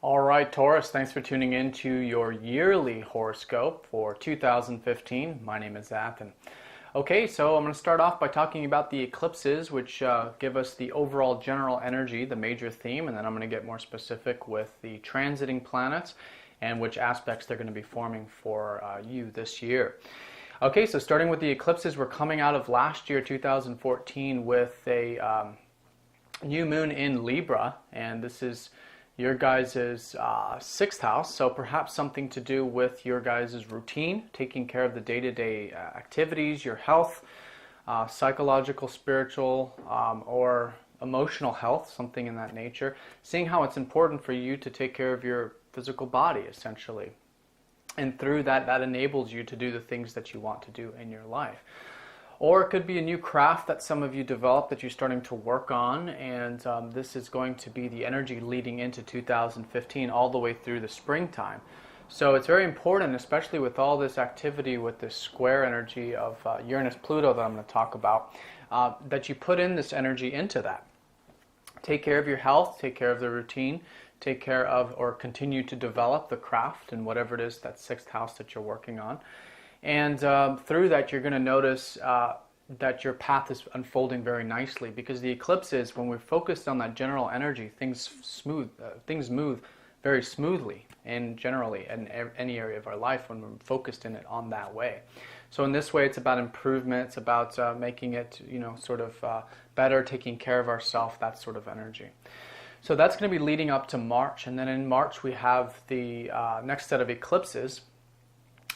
All right, Taurus, thanks for tuning in to your yearly horoscope for 2015. My name is Athan. Okay, so I'm going to start off by talking about the eclipses, which give us the overall general energy, the major theme, and then I'm going to get more specific with the transiting planets and which aspects they're going to be forming for you this year. Okay, so starting with the eclipses, we're coming out of last year, 2014, with a new moon in Libra, and this is your guys' sixth house, so perhaps something to do with your guys' routine, taking care of the day-to-day activities, your health, psychological, spiritual, or emotional health, something in that nature, seeing how it's important for you to take care of your physical body, essentially. And through that, that enables you to do the things that you want to do in your life. Or it could be a new craft that some of you develop that you're starting to work on, and this is going to be the energy leading into 2015 all the way through the springtime. So it's very important, especially with all this activity with this square energy of Uranus-Pluto that I'm going to talk about, that you put in this energy into that. Take care of your health, take care of the routine, take care of or continue to develop the craft and whatever it is, that sixth house that you're working on. And through that, you're going to notice that your path is unfolding very nicely, because the eclipses, when we're focused on that general energy, things move very smoothly and generally in any area of our life when we're focused in it on that way. So in this way, it's about improvement. It's about making it, sort of better, taking care of ourselves, that sort of energy. So that's going to be leading up to March, and then in March we have the next set of eclipses.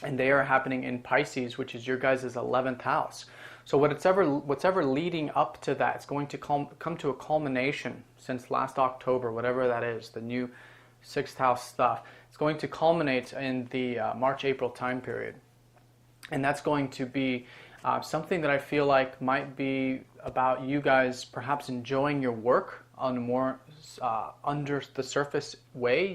And they are happening in Pisces, which is your guys' 11th house. So what's ever leading up to that, it's going to come to a culmination since last October, whatever that is, the new sixth house stuff. It's going to culminate in the March-April time period. And that's going to be something that I feel like might be about you guys perhaps enjoying your work on a more under the surface way.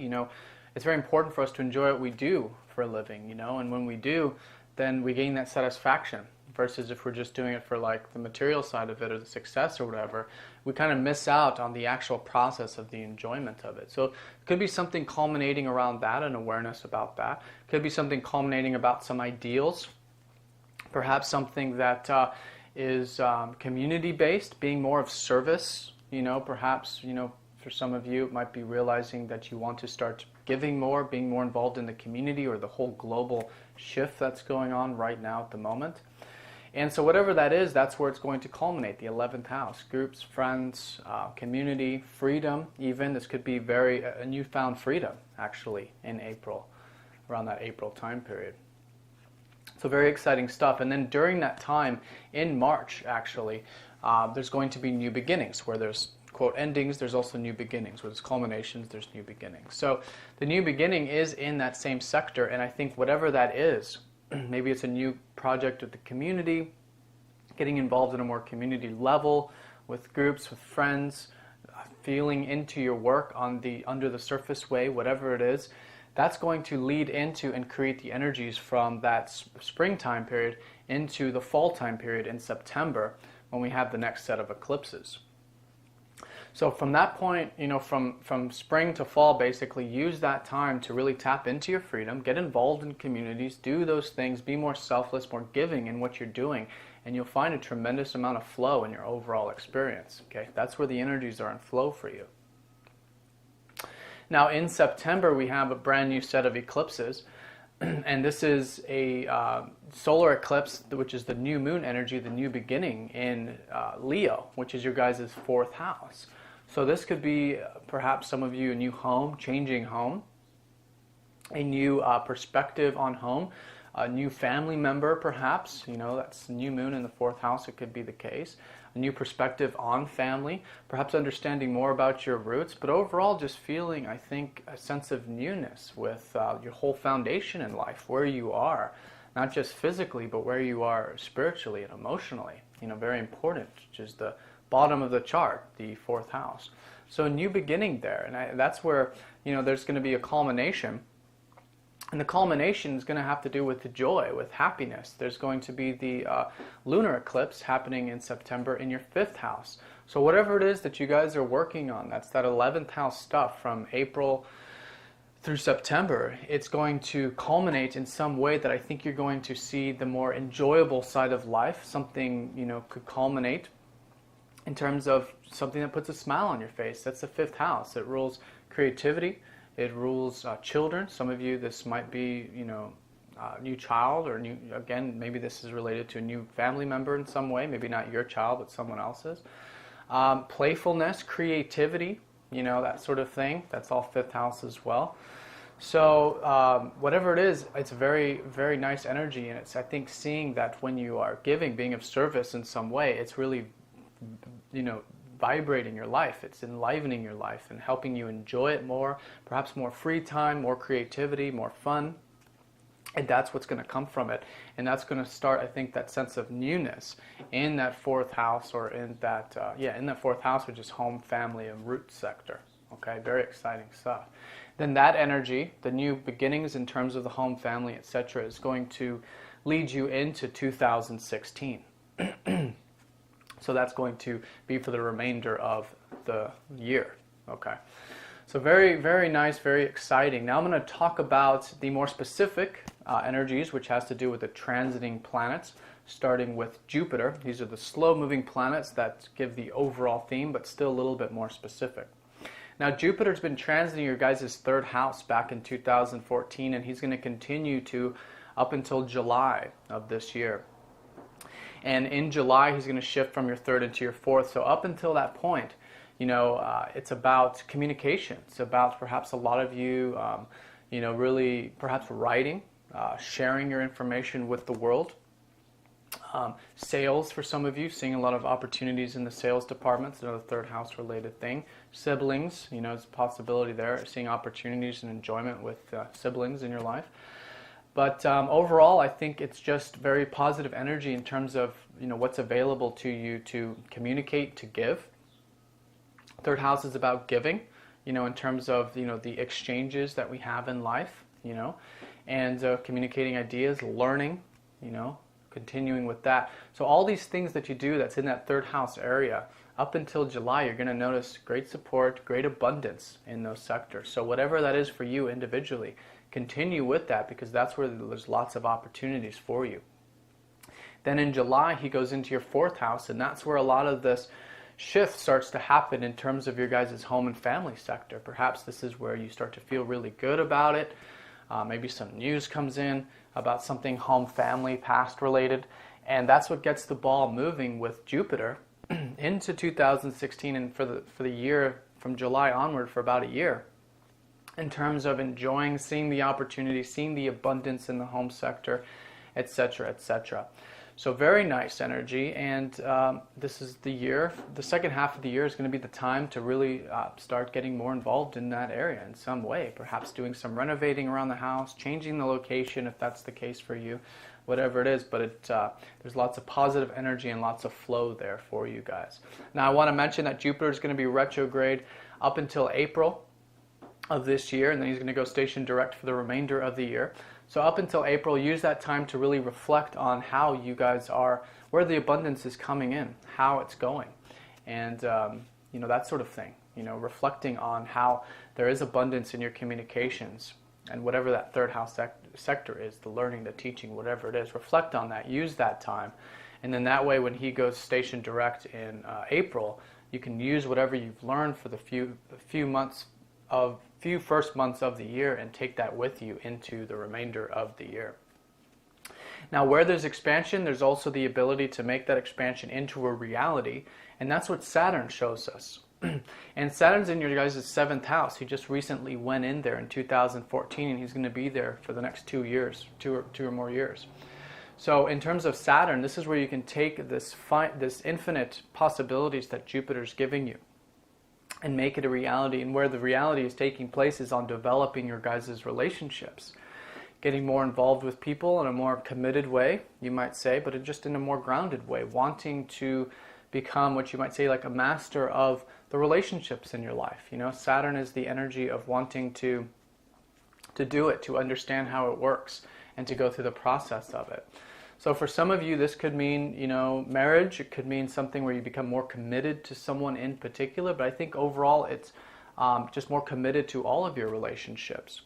It's very important for us to enjoy what we do for a living, and when we do, then we gain that satisfaction, versus if we're just doing it for like the material side of it or the success or whatever, we kind of miss out on the actual process of the enjoyment of it. So it could be something culminating around that, and awareness about that. It could be something culminating about some ideals, perhaps something that is community-based, being more of service, perhaps, for some of you, it might be realizing that you want to start giving more, being more involved in the community or the whole global shift that's going on right now at the moment. And so whatever that is, that's where it's going to culminate, the 11th house. Groups, friends, community, freedom even. This could be a newfound freedom, actually, in April, around that April time period. So very exciting stuff. And then during that time, in March, actually, there's going to be new beginnings, where there's quote endings, there's also new beginnings. Where there's culminations, there's new beginnings. So the new beginning is in that same sector, and I think whatever that is, maybe it's a new project with the community, getting involved in a more community level, with groups, with friends, feeling into your work on the under the surface way, whatever it is, that's going to lead into and create the energies from that springtime period into the fall time period in September, when we have the next set of eclipses. So from that point, from spring to fall, basically use that time to really tap into your freedom, get involved in communities, do those things, be more selfless, more giving in what you're doing, and you'll find a tremendous amount of flow in your overall experience. Okay, that's where the energies are in flow for you. Now in September, we have a brand new set of eclipses, and this is a solar eclipse, which is the new moon energy, the new beginning in Leo, which is your guys' 4th house. So this could be perhaps some of you a new home, changing home, a new perspective on home, a new family member perhaps, that's new moon in the fourth house, it could be the case. A new perspective on family, perhaps understanding more about your roots, but overall just feeling, I think, a sense of newness with your whole foundation in life, where you are, not just physically, but where you are spiritually and emotionally, very important, which is the bottom of the chart, the fourth house. So a new beginning there, and that's where, there's going to be a culmination. And the culmination is going to have to do with the joy, with happiness. There's going to be the lunar eclipse happening in September in your fifth house. So whatever it is that you guys are working on, that's that 11th house stuff from April through September, it's going to culminate in some way that I think you're going to see the more enjoyable side of life. Something, could culminate in terms of something that puts a smile on your face. That's the fifth house. It rules creativity. It rules children. Some of you, this might be, new child, or new, again, maybe this is related to a new family member in some way. Maybe not your child, but someone else's. Playfulness, creativity, that sort of thing. That's all fifth house as well. So whatever it is, it's very, very nice energy. And it's, I think, seeing that when you are giving, being of service in some way, it's really, vibrating your life. It's enlivening your life and helping you enjoy it more, perhaps more free time, more creativity, more fun. And that's what's going to come from it. And that's going to start, I think, that sense of newness in that fourth house, or in that, in that fourth house, which is home, family, and root sector. Okay, very exciting stuff. Then that energy, the new beginnings in terms of the home, family, etc., is going to lead you into 2016. So that's going to be for the remainder of the year. Okay. So very, very nice, very exciting. Now I'm going to talk about the more specific energies, which has to do with the transiting planets, starting with Jupiter. These are the slow-moving planets that give the overall theme, but still a little bit more specific. Now Jupiter's been transiting your guys' third house back in 2014, and he's going to continue to up until July of this year. And in July, he's going to shift from your third into your fourth. So up until that point, it's about communication. It's about perhaps a lot of you, really perhaps writing, sharing your information with the world. Sales for some of you, seeing a lot of opportunities in the sales department. It's another third house related thing. Siblings, there's a possibility there, seeing opportunities and enjoyment with siblings in your life. But overall, I think it's just very positive energy in terms of what's available to you to communicate, to give. Third house is about giving, in terms of the exchanges that we have in life, and communicating ideas, learning, continuing with that. So all these things that you do that's in that third house area, up until July, you're going to notice great support, great abundance in those sectors. So whatever that is for you individually, continue with that, because that's where there's lots of opportunities for you. Then in July, he goes into your fourth house, and that's where a lot of this shift starts to happen in terms of your guys' home and family sector. Perhaps this is where you start to feel really good about it. Maybe some news comes in about something home, family, past related, and that's what gets the ball moving with Jupiter into 2016, and for the year from July onward, for about a year, in terms of enjoying, seeing the opportunity, seeing the abundance in the home sector, etc., etc. So very nice energy, and this is the year, the second half of the year is going to be the time to really start getting more involved in that area in some way, perhaps doing some renovating around the house, changing the location if that's the case for you, whatever it is, but there's lots of positive energy and lots of flow there for you guys. Now I want to mention that Jupiter is going to be retrograde up until April of this year, and then he's going to go station direct for the remainder of the year. So up until April, use that time to really reflect on how you guys are, where the abundance is coming in, how it's going, and that sort of thing. Reflecting on how there is abundance in your communications, and whatever that third house sector is, the learning, the teaching, whatever it is, reflect on that, use that time, and then that way when he goes station direct in April, you can use whatever you've learned for the few first months of the year and take that with you into the remainder of the year. Now, where there's expansion, there's also the ability to make that expansion into a reality, and that's what Saturn shows us. And Saturn's in your guys' seventh house. He just recently went in there in 2014, and he's going to be there for the next 2 years, two or more years. So in terms of Saturn, this is where you can take this infinite possibilities that Jupiter's giving you and make it a reality. And where the reality is taking place is on developing your guys' relationships, getting more involved with people in a more committed way, you might say, but just in a more grounded way, wanting to become what you might say like a master of the relationships in your life. You know, Saturn is the energy of wanting to do it, to understand how it works, and to go through the process of it. So for some of you, this could mean, you know, marriage. It could mean something where you become more committed to someone in particular, but I think overall it's just more committed to all of your relationships.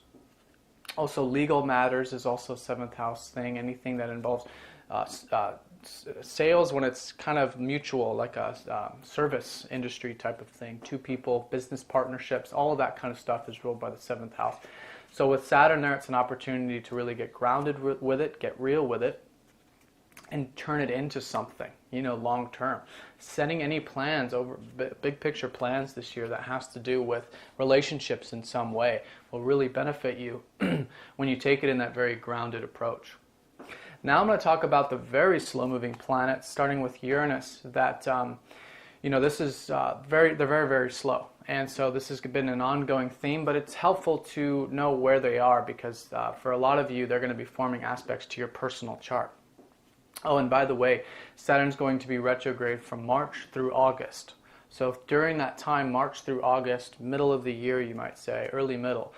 Also, legal matters is also a seventh house thing. Anything that involves sales, when it's kind of mutual, like a service industry type of thing. Two people, business partnerships, all of that kind of stuff is ruled by the seventh house. So with Saturn there, it's an opportunity to really get grounded with it, get real with it, and turn it into something, you know, long term. Setting any plans, over big picture plans this year that has to do with relationships in some way will really benefit you when you take it in that very grounded approach. Now I'm going to talk about the very slow moving planets, starting with Uranus, that, you know, this is they're very, very slow. And so this has been an ongoing theme, but it's helpful to know where they are because for a lot of you, they're going to be forming aspects to your personal chart. Oh, and by the way, Saturn's going to be retrograde from March through August. So during that time, March through August, middle of the year, you might say, early middle,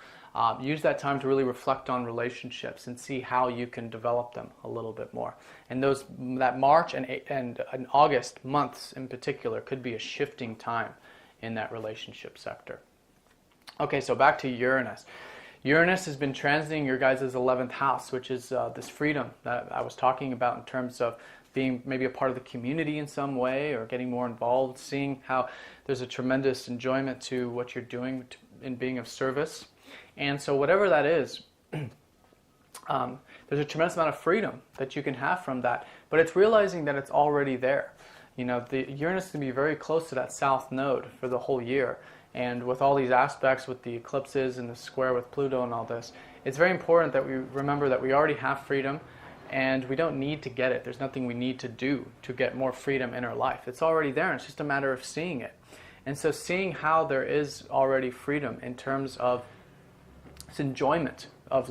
use that time to really reflect on relationships and see how you can develop them a little bit more. And that March and August months in particular could be a shifting time in that relationship sector. Okay, so back to Uranus. Uranus has been transiting your guys' 11th house, which is this freedom that I was talking about in terms of being maybe a part of the community in some way or getting more involved, seeing how there's a tremendous enjoyment to what you're doing in being of service. And so whatever that is, there's a tremendous amount of freedom that you can have from that, but it's realizing that it's already there. You know, the Uranus can be very close to that south node for the whole year. And with all these aspects, with the eclipses and the square with Pluto and all this, it's very important that we remember that we already have freedom and we don't need to get it. There's nothing we need to do to get more freedom in our life. It's already there. It's just a matter of seeing it. And so seeing how there is already freedom in terms of its enjoyment of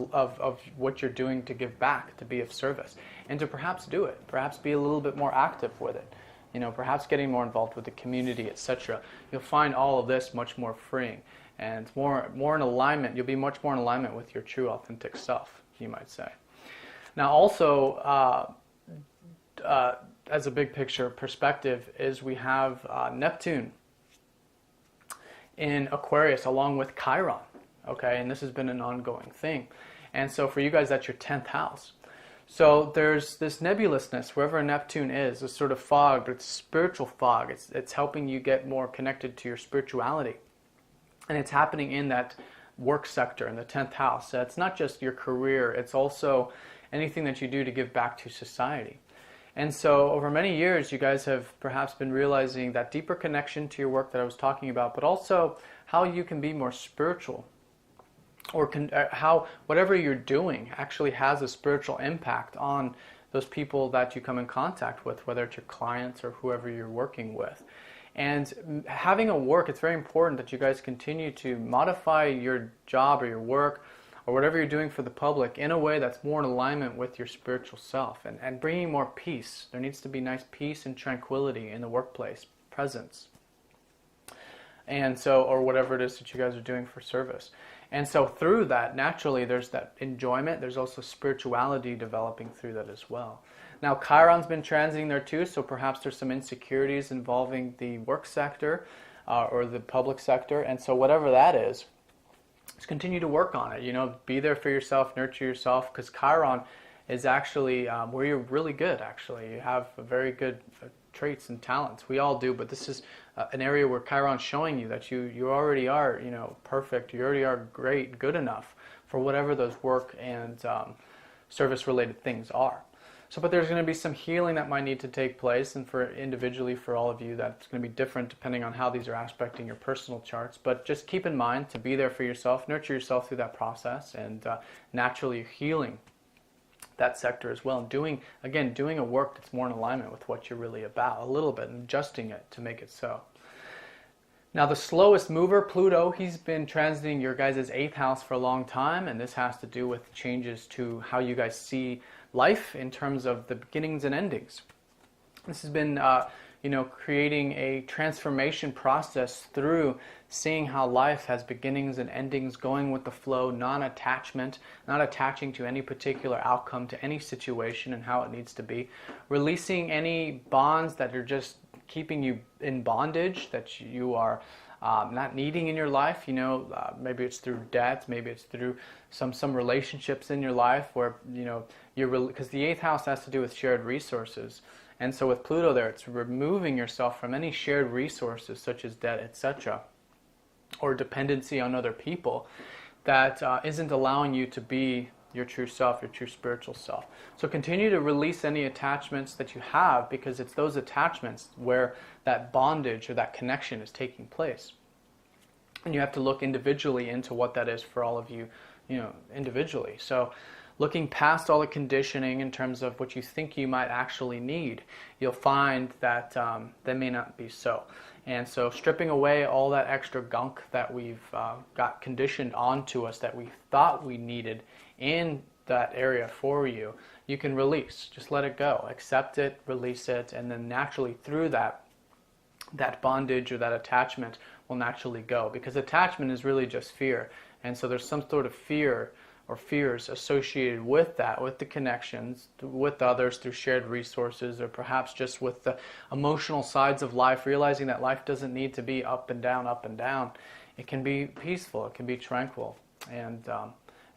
what you're doing to give back, to be of service, and to perhaps do it, perhaps be a little bit more active with it. You know, perhaps getting more involved with the community, etc. You'll find all of this much more freeing and more in alignment. You'll be much more in alignment with your true, authentic self, you might say. Now, also, as a big picture perspective, is we have Neptune in Aquarius along with Chiron. Okay, and this has been an ongoing thing. And so for you guys, that's your 10th house. So there's this nebulousness wherever Neptune is, a sort of fog, but it's spiritual fog. It's helping you get more connected to your spirituality. And it's happening in that work sector, in the 10th house. So it's not just your career, it's also anything that you do to give back to society. And so over many years, you guys have perhaps been realizing that deeper connection to your work that I was talking about, but also how you can be more spiritual. Or how whatever you're doing actually has a spiritual impact on those people that you come in contact with, whether it's your clients or whoever you're working with. And having a work, it's very important that you guys continue to modify your job or your work or whatever you're doing for the public in a way that's more in alignment with your spiritual self and bringing more peace. There needs to be nice peace and tranquility in the workplace, presence. And so, or whatever it is that you guys are doing for service. And so through that, naturally, there's that enjoyment. There's also spirituality developing through that as well. Now, Chiron's been transiting there too, so perhaps there's some insecurities involving the work sector or the public sector. And so whatever that is, just continue to work on it. You know, be there for yourself, nurture yourself, because Chiron is actually where you're really good, actually. You have a very good traits and talents. We all do, but this is an area where Chiron's showing you that you already are, you know, perfect. You already are great, good enough for whatever those work and service-related things are. So, but there's going to be some healing that might need to take place, and for individually for all of you, that's going to be different depending on how these are aspecting your personal charts. But just keep in mind to be there for yourself, nurture yourself through that process, and naturally healing that sector as well. And doing a work that's more in alignment with what you're really about, a little bit, and adjusting it to make it so. Now, the slowest mover, Pluto, he's been transiting your guys' 8th house for a long time, and this has to do with changes to how you guys see life in terms of the beginnings and endings. This has been, creating a transformation process through seeing how life has beginnings and endings, going with the flow, non-attachment, not attaching to any particular outcome, to any situation and how it needs to be, releasing any bonds that are just keeping you in bondage, that you are not needing in your life. Maybe it's through debt, maybe it's through some relationships in your life where because the 8th house has to do with shared resources, and so with Pluto there, it's removing yourself from any shared resources such as debt, etc., or dependency on other people that isn't allowing you to be your true self, your true spiritual self. So continue to release any attachments that you have, because it's those attachments where that bondage or that connection is taking place. And you have to look individually into what that is for all of you, individually. So looking past all the conditioning in terms of what you think you might actually need, you'll find that that may not be so. And so stripping away all that extra gunk that we've got conditioned onto us that we thought we needed in that area for you, you can release. Just let it go. Accept it, release it, and then naturally through that bondage or that attachment will naturally go. Because attachment is really just fear. And so there's some sort of fear or fears associated with that, with the connections with others through shared resources, or perhaps just with the emotional sides of life, realizing that life doesn't need to be up and down, up and down. It can be peaceful, it can be tranquil, and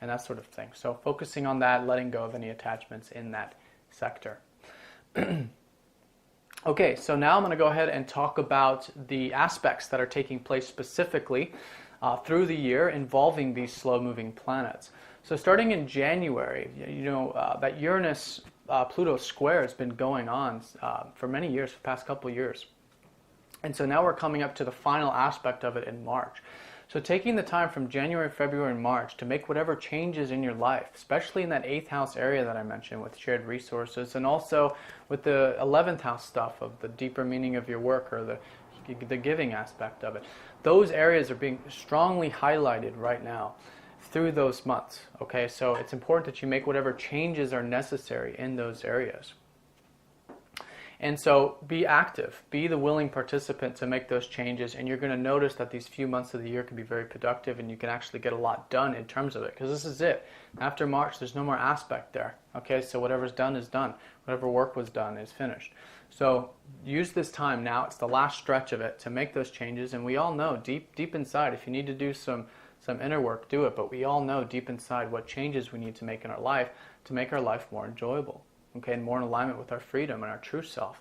that sort of thing. So focusing on that, letting go of any attachments in that sector. Okay, so now I'm going to go ahead and talk about the aspects that are taking place specifically through the year involving these slow-moving planets. So starting in January, that Uranus-Pluto square has been going on for many years, for the past couple of years. And so now we're coming up to the final aspect of it in March. So taking the time from January, February, and March to make whatever changes in your life, especially in that 8th house area that I mentioned with shared resources, and also with the 11th house stuff of the deeper meaning of your work, or the giving aspect of it. Those areas are being strongly highlighted right now through those months. Okay, so it's important that you make whatever changes are necessary in those areas. And so be active, be the willing participant to make those changes, and you're going to notice that these few months of the year can be very productive, and you can actually get a lot done in terms of it, because this is it. After March, there's no more aspect there. Okay, so whatever's done is done. Whatever work was done is finished. So use this time now, it's the last stretch of it, to make those changes. And we all know deep inside, if you need to do some inner work, do it, but we all know deep inside what changes we need to make in our life to make our life more enjoyable. Okay, and more in alignment with our freedom and our true self.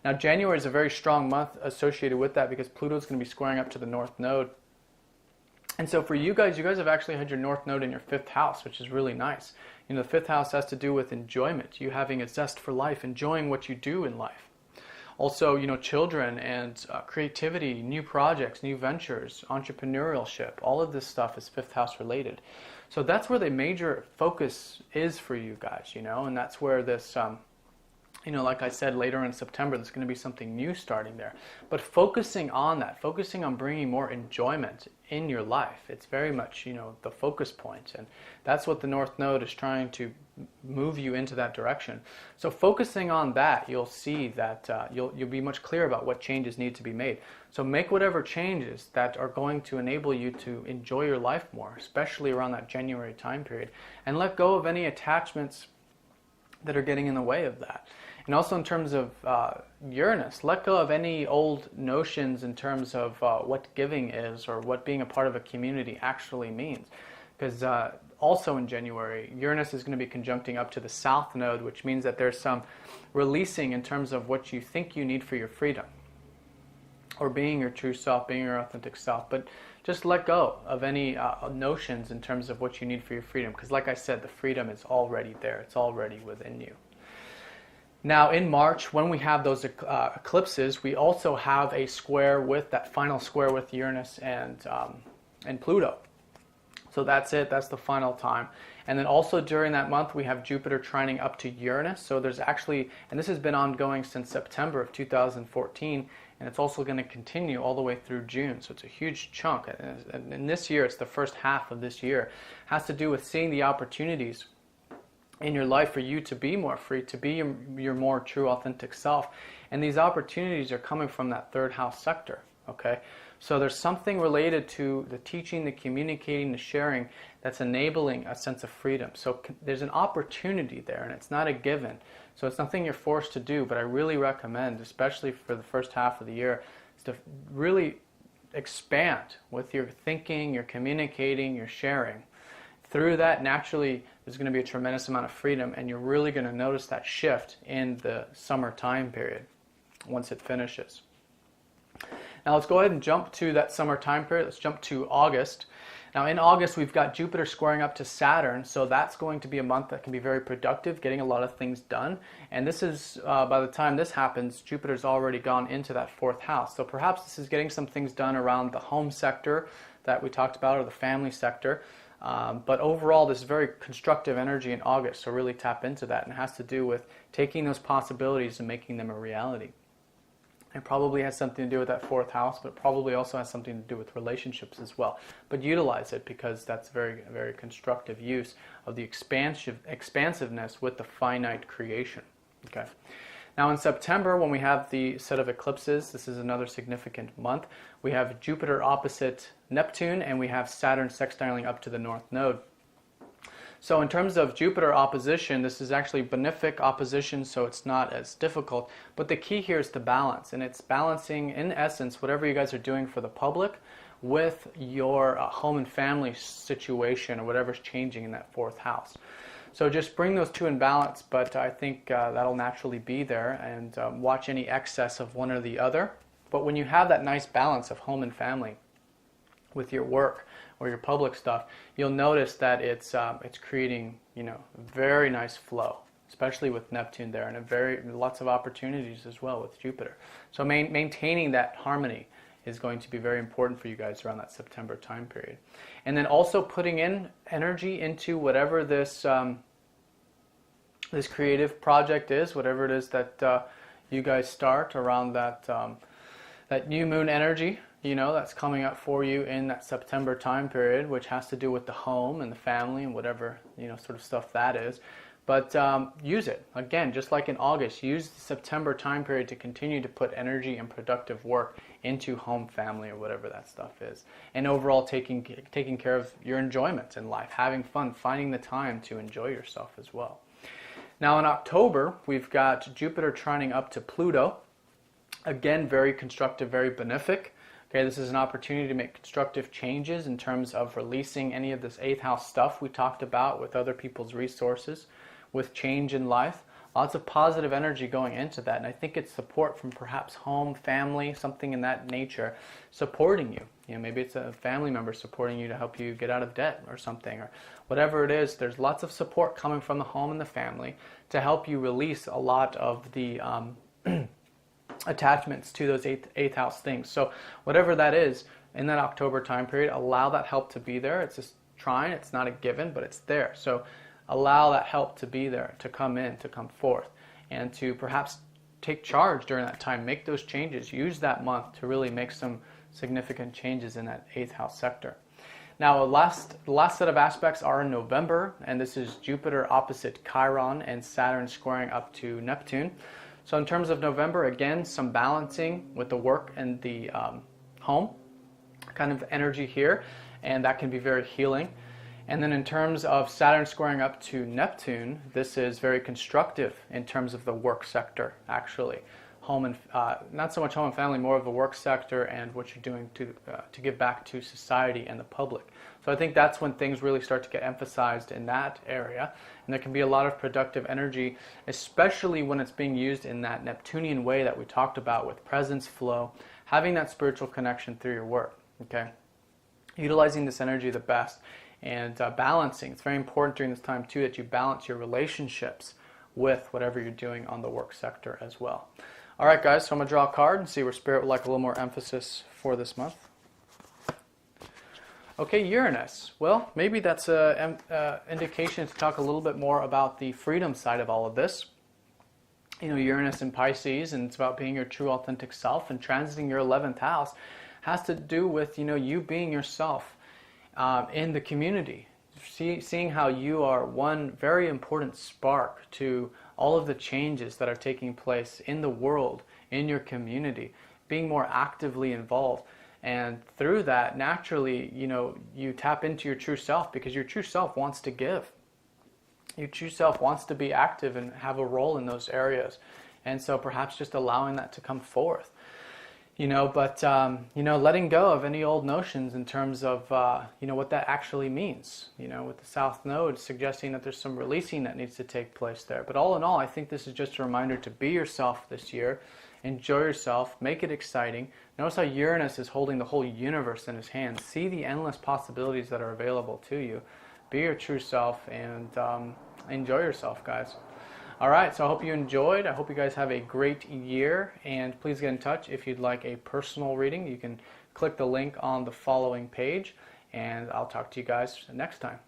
Now, January is a very strong month associated with that, because Pluto's going to be squaring up to the North Node. And so for you guys have actually had your North Node in your 5th house, which is really nice. The 5th house has to do with enjoyment, you having a zest for life, enjoying what you do in life. Also, children and creativity, new projects, new ventures, entrepreneurship, all of this stuff is 5th house related. So that's where the major focus is for you guys, and that's where this, like I said, later in September, there's going to be something new starting there. But focusing on that, focusing on bringing more enjoyment in your life, it's very much, the focus point. And that's what the North Node is trying to move you into that direction. So focusing on that, you'll see that you'll be much clearer about what changes need to be made. So make whatever changes that are going to enable you to enjoy your life more, especially around that January time period, and let go of any attachments that are getting in the way of that. And also in terms of Uranus, let go of any old notions in terms of what giving is, or what being a part of a community actually means. Because also in January, Uranus is going to be conjuncting up to the South Node, which means that there's some releasing in terms of what you think you need for your freedom, or being your true self, being your authentic self. But just let go of any notions in terms of what you need for your freedom, because like I said, the freedom is already there. It's already within you. Now in March, when we have those eclipses, we also have a square with that final square with Uranus and Pluto. So that's it. That's the final time. And then also during that month, we have Jupiter trining up to Uranus. So there's actually, and this has been ongoing since September of 2014, and it's also going to continue all the way through June. So it's a huge chunk. And this year, it's the first half of this year, has to do with seeing the opportunities in your life for you to be more free, to be your more true, authentic self. And these opportunities are coming from that third house sector, okay? So there's something related to the teaching, the communicating, the sharing that's enabling a sense of freedom. So there's an opportunity there, and it's not a given. So it's nothing you're forced to do, but I really recommend, especially for the first half of the year, is to really expand with your thinking, your communicating, your sharing. Through that, naturally, there's going to be a tremendous amount of freedom, and you're really going to notice that shift in the summer time period once it finishes. Now let's go ahead and jump to that summer time period. Let's jump to August. Now in August, we've got Jupiter squaring up to Saturn, so that's going to be a month that can be very productive, getting a lot of things done. And this is, by the time this happens, Jupiter's already gone into that fourth house. So perhaps this is getting some things done around the home sector that we talked about, or the family sector. But overall, this is very constructive energy in August, so really tap into that. And it has to do with taking those possibilities and making them a reality. It probably has something to do with that fourth house, but it probably also has something to do with relationships as well. But utilize it, because that's very, very constructive use of the expansiveness with the finite creation. Okay. Now in September, when we have the set of eclipses, this is another significant month. We have Jupiter opposite Neptune, and we have Saturn sextiling up to the North Node. So in terms of Jupiter opposition, this is actually benefic opposition, so it's not as difficult. But the key here is to balance, and it's balancing, in essence, whatever you guys are doing for the public with your home and family situation, or whatever's changing in that fourth house. So just bring those two in balance, but I think that'll naturally be there, and watch any excess of one or the other. But when you have that nice balance of home and family with your work or your public stuff, you'll notice that it's creating, very nice flow, especially with Neptune there, and lots of opportunities as well with Jupiter. So maintaining that harmony is going to be very important for you guys around that September time period. And then also putting in energy into whatever this this creative project is, whatever it is that you guys start around that that new moon energy, that's coming up for you in that September time period, which has to do with the home and the family and whatever, sort of stuff that is. But use it. Again, just like in August, use the September time period to continue to put energy and productive work into home, family, or whatever that stuff is. And overall, taking care of your enjoyment in life, having fun, finding the time to enjoy yourself as well. Now in October, we've got Jupiter trining up to Pluto. Again, very constructive, very benefic. Okay, this is an opportunity to make constructive changes in terms of releasing any of this 8th house stuff we talked about with other people's resources, with change in life. Lots of positive energy going into that, and I think it's support from perhaps home, family, something in that nature, supporting you. Maybe it's a family member supporting you to help you get out of debt or something, or whatever it is. There's lots of support coming from the home and the family to help you release a lot of the attachments to those 8th house things. So whatever that is, in that October time period, allow that help to be there. It's just trying, it's not a given, but it's there. So allow that help to be there, to come in, to come forth, and to perhaps take charge during that time. Make those changes. Use that month to really make some significant changes in that 8th house sector. Now, the last set of aspects are in November, and this is Jupiter opposite Chiron and Saturn squaring up to Neptune. So in terms of November, again, some balancing with the work and the home kind of energy here, and that can be very healing. And then in terms of Saturn squaring up to Neptune, this is very constructive in terms of the work sector, actually. Home and not so much home and family, more of the work sector and what you're doing to give back to society and the public. So I think that's when things really start to get emphasized in that area, and there can be a lot of productive energy, especially when it's being used in that Neptunian way that we talked about, with presence, flow, having that spiritual connection through your work. Okay, utilizing this energy the best, and balancing. It's very important during this time too that you balance your relationships with whatever you're doing on the work sector as well. All right, guys, so I'm going to draw a card and see where Spirit would like a little more emphasis for this month. Okay, Uranus. Well, maybe that's an indication to talk a little bit more about the freedom side of all of this. You know, Uranus in Pisces, and it's about being your true authentic self, and transiting your 11th house has to do with, you know, you being yourself in the community. Seeing how you are one very important spark to all of the changes that are taking place in the world, in your community, being more actively involved. And through that, naturally, you know, you tap into your true self, because your true self wants to give. Your true self wants to be active and have a role in those areas. And so perhaps just allowing that to come forth. You know, but, you know, letting go of any old notions in terms of, you know, what that actually means. You know, with the South Node suggesting that there's some releasing that needs to take place there. But all in all, I think this is just a reminder to be yourself this year. Enjoy yourself. Make it exciting. Notice how Uranus is holding the whole universe in his hands. See the endless possibilities that are available to you. Be your true self and enjoy yourself, guys. All right, so I hope you enjoyed. I hope you guys have a great year, and please get in touch if you'd like a personal reading. You can click the link on the following page, and I'll talk to you guys next time.